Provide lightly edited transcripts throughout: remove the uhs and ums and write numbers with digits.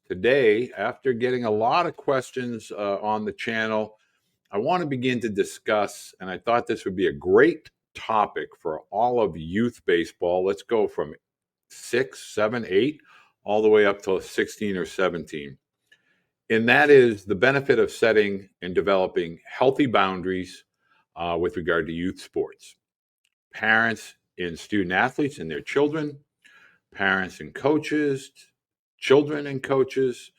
Today, after getting a lot of questions on the channel, I want to begin to discuss, and I thought this would be a great topic for all of youth baseball. Let's go from 6, 7, 8, all the way up to 16 or 17. And that is the benefit of setting and developing healthy boundaries with regard to youth sports. Parents and student athletes and their children, parents and coaches, children and coaches,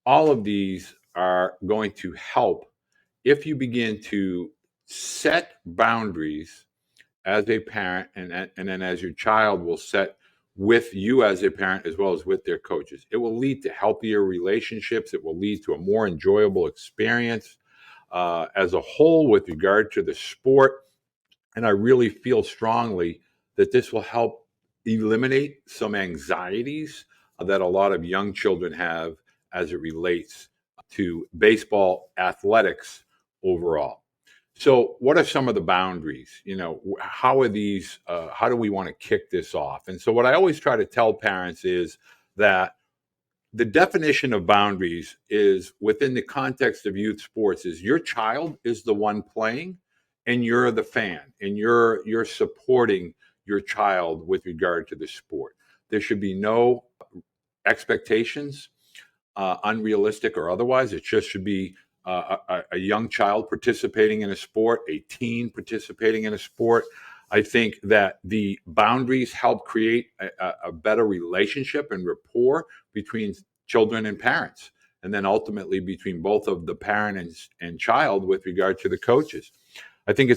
all of these are going to help if you begin to set boundaries as a parent, and then as your child will set with you as a parent as well as with their coaches. It will lead to healthier relationships. It will lead to a more enjoyable experience as a whole with regard to the sport. And I really feel strongly that this will help eliminate some anxieties that a lot of young children have as it relates to baseball athletics overall. So, what are some of the boundaries? How are these? How do we want to kick this off? And so, what I always try to tell parents is that the definition of boundaries is within the context of youth sports is your child is the one playing and you're the fan and you're supporting your child with regard to the sport. There should be no expectations, unrealistic or otherwise. It just should be a young child participating in a sport, a teen participating in a sport. I think that the boundaries help create a better relationship and rapport between children and parents, and then ultimately between both of the parent and child with regard to the coaches. I think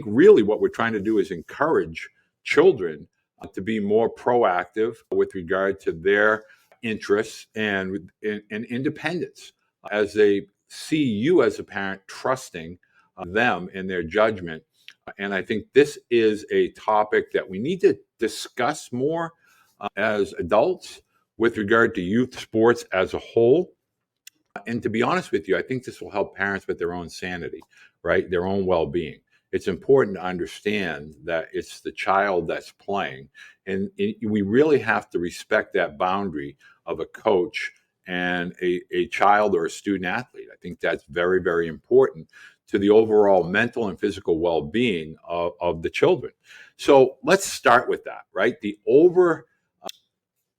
really what we're trying to do is encourage children to be more proactive with regard to their interests and independence as they see you as a parent trusting them in their judgment. And I think this is a topic that we need to discuss more as adults with regard to youth sports as a whole. And to be honest with you, I think this will help parents with their own sanity, right? Their own well being. It's important to understand that it's the child that's playing. And we really have to respect that boundary of a coach and a child or a student athlete. I think that's very, very important to the overall mental and physical well being of the children. So let's start with that, right? The over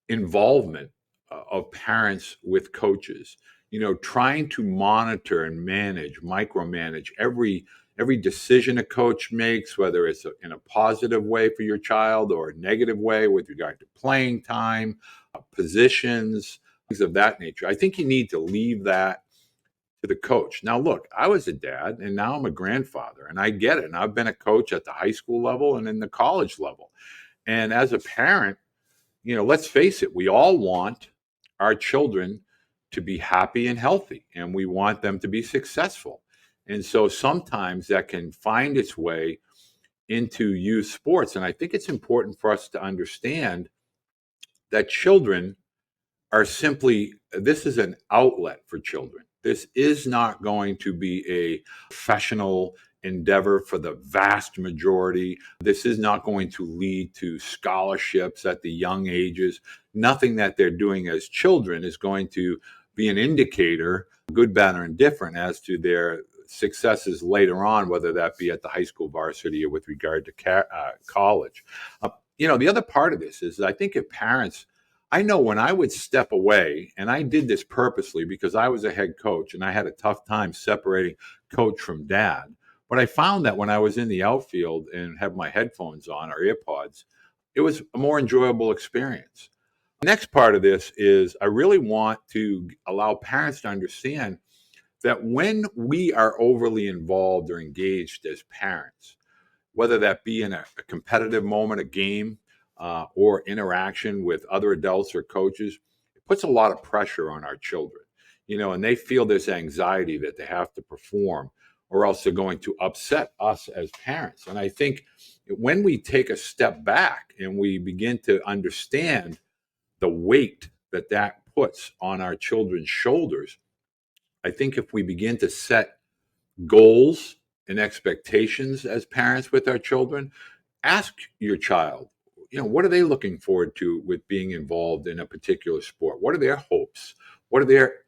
involvement of parents with coaches, trying to monitor and manage, micromanage every decision a coach makes, whether it's in a positive way for your child or a negative way with regard to playing time, positions, things of that nature. I think you need to leave that to the coach. Now, look, I was a dad and now I'm a grandfather, and I get it. And I've been a coach at the high school level and in the college level. And as a parent, let's face it, we all want our children to be happy and healthy, and we want them to be successful. And so sometimes that can find its way into youth sports. And I think it's important for us to understand that children are simply, this is an outlet for children. This is not going to be a professional endeavor for the vast majority. This is not going to lead to scholarships at the young ages. Nothing that they're doing as children is going to be an indicator, good, bad, or indifferent, as to their successes later on, whether that be at the high school varsity or with regard to college. The other part of this is I think if parents, I know when I would step away, and I did this purposely because I was a head coach and I had a tough time separating coach from dad. But I found that when I was in the outfield and had my headphones on or earpods, it was a more enjoyable experience. The next part of this is I really want to allow parents to understand that when we are overly involved or engaged as parents, whether that be in a competitive moment, a game, or interaction with other adults or coaches, it puts a lot of pressure on our children, and they feel this anxiety that they have to perform or else they're going to upset us as parents. And I think when we take a step back and we begin to understand the weight that that puts on our children's shoulders, I think if we begin to set goals and expectations as parents with our children, ask your child, what are they looking forward to with being involved in a particular sport? What are their hopes? What are their,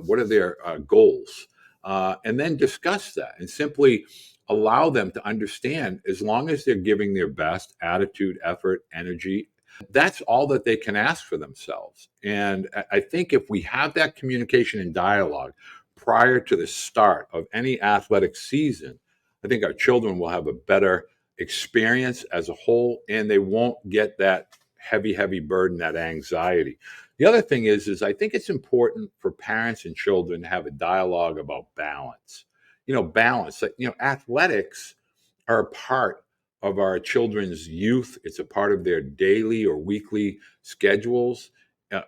what are their goals? And then discuss that and simply allow them to understand, as long as they're giving their best attitude, effort, energy, that's all that they can ask for themselves. And I think if we have that communication and dialogue prior to the start of any athletic season, I think our children will have a better experience as a whole, and they won't get that heavy burden, that anxiety. The other thing is I think it's important for parents and children to have a dialogue about balance. Balance. Athletics are a part of our children's youth. It's a part of their daily or weekly schedules.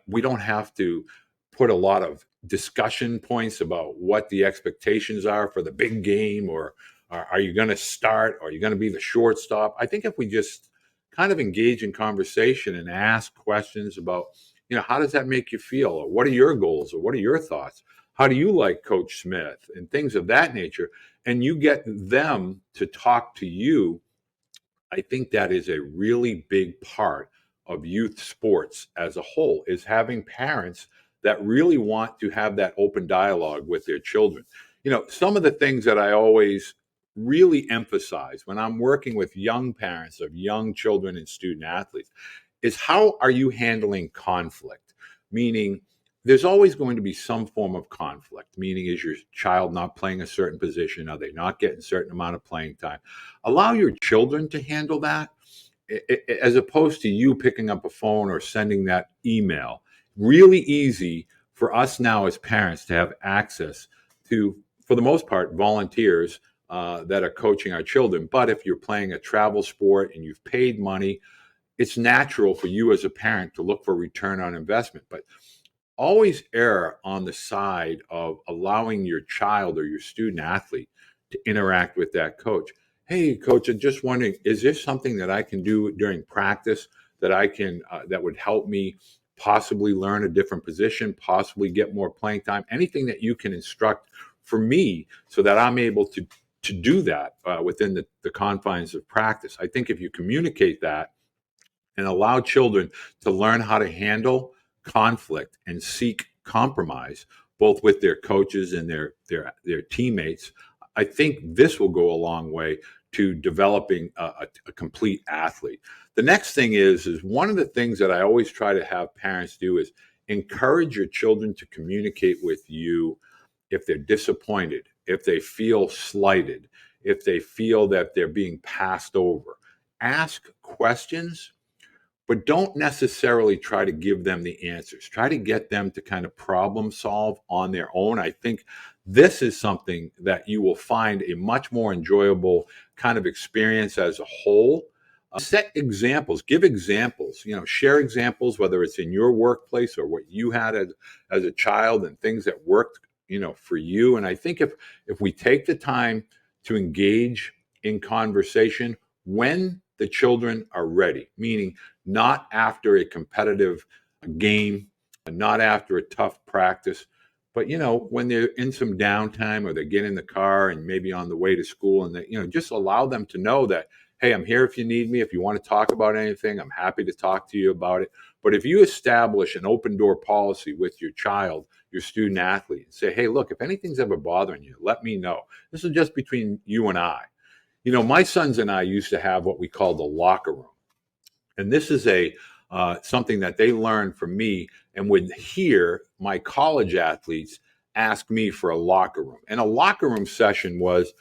We don't have to put a lot of discussion points about what the expectations are for the big game, or are you going to start? Or are you going to be the shortstop? I think if we just kind of engage in conversation and ask questions about, how does that make you feel? Or what are your goals? Or what are your thoughts? How do you like Coach Smith? And things of that nature. And you get them to talk to you. I think that is a really big part of youth sports as a whole, is having parents that really want to have that open dialogue with their children. Some of the things that I always really emphasize when I'm working with young parents of young children and student athletes is, how are you handling conflict? Meaning, there's always going to be some form of conflict. Meaning, is your child not playing a certain position? Are they not getting a certain amount of playing time? Allow your children to handle that, as opposed to you picking up a phone or sending that email. Really easy for us now as parents to have access to, for the most part, volunteers that are coaching our children. But if you're playing a travel sport and you've paid money, it's natural for you as a parent to look for return on investment. But always err on the side of allowing your child or your student athlete to interact with that coach. Hey, coach, I'm just wondering, is there something that I can do during practice that I can that would help me possibly learn a different position, possibly get more playing time? Anything that you can instruct for me so that I'm able to do that within the confines of practice. I think if you communicate that and allow children to learn how to handle conflict and seek compromise, both with their coaches and their teammates, I think this will go a long way to developing a complete athlete. The next thing is one of the things that I always try to have parents do is encourage your children to communicate with you if they're disappointed, if they feel slighted, if they feel that they're being passed over. Ask questions, but don't necessarily try to give them the answers. Try to get them to kind of problem solve on their own. I think this is something that you will find a much more enjoyable kind of experience as a whole. Set examples, give examples, share examples, whether it's in your workplace or what you had as a child and things that worked, for you. And I think if we take the time to engage in conversation when the children are ready, meaning not after a competitive game, not after a tough practice, but when they're in some downtime or they get in the car and maybe on the way to school, and they, just allow them to know that, hey, I'm here if you need me. If you want to talk about anything, I'm happy to talk to you about it. But if you establish an open door policy with your child, your student athlete, and say, hey, look, if anything's ever bothering you, let me know. This is just between you and I. My sons and I used to have what we call the locker room. And this is something that they learned from me, and would hear my college athletes ask me for a locker room. And a locker room session was,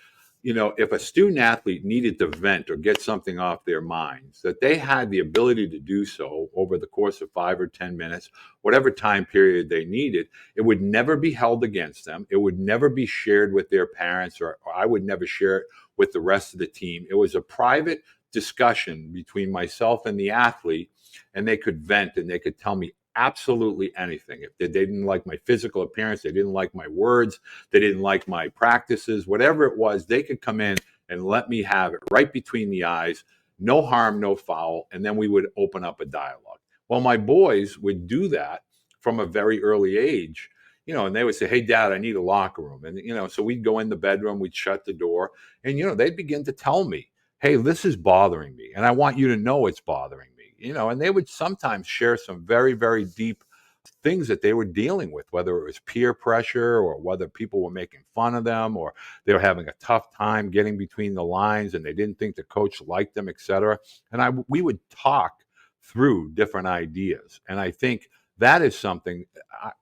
if a student athlete needed to vent or get something off their minds, that they had the ability to do so over the course of 5 or 10 minutes, whatever time period they needed. It would never be held against them. It would never be shared with their parents, or I would never share it with the rest of the team. It was a private discussion between myself and the athlete, and they could vent and they could tell me absolutely anything. If they didn't like my physical appearance, they didn't like my words, they didn't like my practices, whatever it was, they could come in and let me have it right between the eyes, no harm, no foul, and then we would open up a dialogue. Well, my boys would do that from a very early age, and they would say, hey, Dad, I need a locker room. And, so we'd go in the bedroom, we'd shut the door, and, they'd begin to tell me, hey, this is bothering me, and I want you to know it's bothering me. And they would sometimes share some very, very deep things that they were dealing with, whether it was peer pressure or whether people were making fun of them or they were having a tough time getting between the lines and they didn't think the coach liked them, etc. And we would talk through different ideas. And I think that is something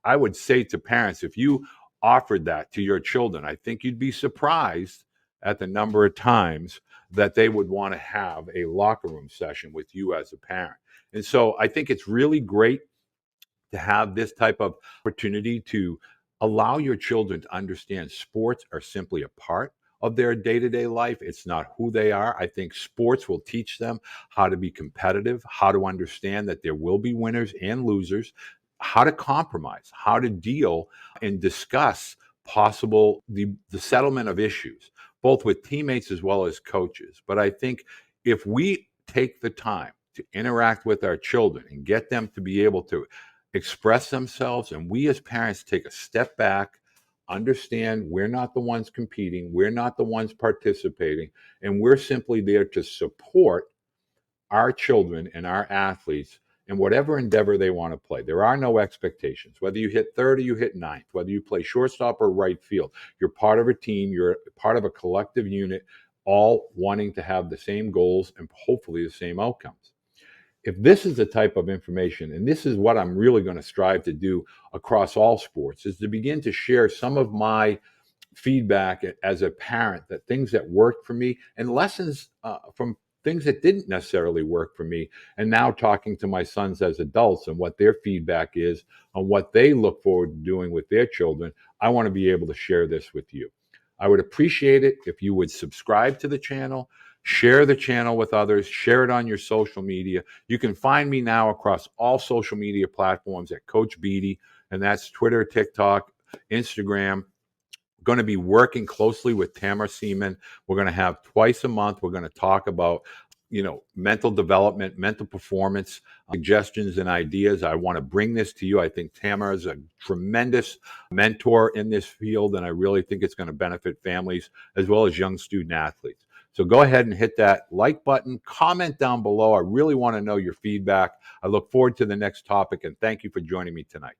I would say to parents, if you offered that to your children, I think you'd be surprised at the number of times that they would want to have a locker room session with you as a parent. And so I think it's really great to have this type of opportunity to allow your children to understand sports are simply a part of their day-to-day life. It's not who they are. I think sports will teach them how to be competitive, how to understand that there will be winners and losers, how to compromise, how to deal and discuss possible the settlement of issues, both with teammates as well as coaches. But I think if we take the time to interact with our children and get them to be able to express themselves, and we as parents take a step back, understand we're not the ones competing, we're not the ones participating, and we're simply there to support our children and our athletes in whatever endeavor they want to play. There are no expectations. Whether you hit third or you hit ninth, whether you play shortstop or right field, you're part of a team, you're part of a collective unit, all wanting to have the same goals and hopefully the same outcomes. If this is the type of information, and this is what I'm really going to strive to do across all sports, is to begin to share some of my feedback as a parent, that things that worked for me and lessons from things that didn't necessarily work for me, and now talking to my sons as adults and what their feedback is on what they look forward to doing with their children. I want to be able to share this with you. I would appreciate it if you would subscribe to the channel, share the channel with others, share it on your social media. You can find me now across all social media platforms at Coach Beede, and that's Twitter, TikTok, Instagram. Going to be working closely with Tamara Seaman. We're going to have twice a month. We're going to talk about, mental development, mental performance, suggestions and ideas. I want to bring this to you. I think Tamara is a tremendous mentor in this field, and I really think it's going to benefit families as well as young student athletes. So go ahead and hit that like button, comment down below. I really want to know your feedback. I look forward to the next topic, and thank you for joining me tonight.